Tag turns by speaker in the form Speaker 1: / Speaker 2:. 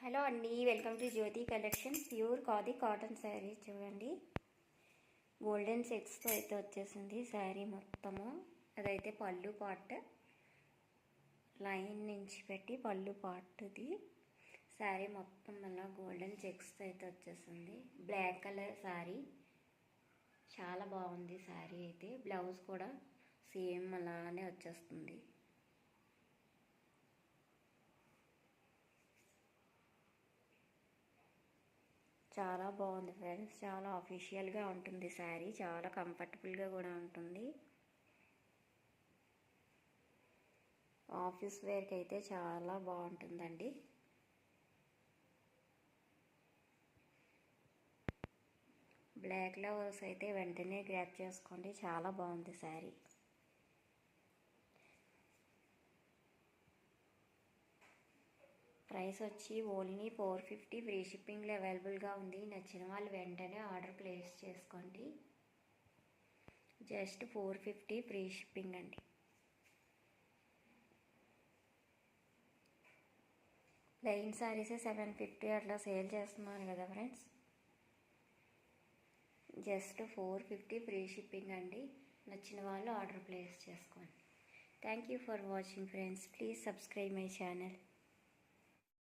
Speaker 1: Hello అండి, welcome to Jyothi collection. Pure khadi cotton sari చూడండి. Golden సెట్స్తో అయితే వచ్చేసింది శారీ మొత్తము. అదైతే పళ్ళు పార్ట్, లైన్ నుంచి పెట్టి పళ్ళు పార్ట్ది శారీ మొత్తం అలా గోల్డెన్ చెక్స్తో అయితే వచ్చేసింది. బ్లాక్ కలర్ శారీ, చాలా బాగుంది శారీ అయితే. బ్లౌజ్ కూడా సేమ్ అలానే వచ్చేస్తుంది. చాలా బాగుంది ఫ్రెండ్స్, చాలా అఫీషియల్గా ఉంటుంది శారీ, చాలా కంఫర్టబుల్గా కూడా ఉంటుంది. ఆఫీస్ వేర్కి అయితే చాలా బాగుంటుందండి. బ్లాక్ లవర్స్ అయితే వెంటనే గ్రాప్ చేసుకోండి, చాలా బాగుంది శారీ. ప్రైస్ వచ్చి ఓన్లీ 450, ఫ్రీ షిప్పింగ్లో అవైలబుల్గా ఉంది. నచ్చిన వాళ్ళు వెంటనే ఆర్డర్ ప్లేస్ చేసుకోండి. జస్ట్ 450 ఫ్రీ షిప్పింగ్ అండి. ప్లెయిన్ శారీస్ 750 అట్లా సేల్ చేస్తున్నాను కదా ఫ్రెండ్స్. జస్ట్ 450 ఫ్రీ షిప్పింగ్ అండి. నచ్చిన వాళ్ళు ఆర్డర్ ప్లేస్ చేసుకోండి. Thank you for watching friends. Please subscribe my channel.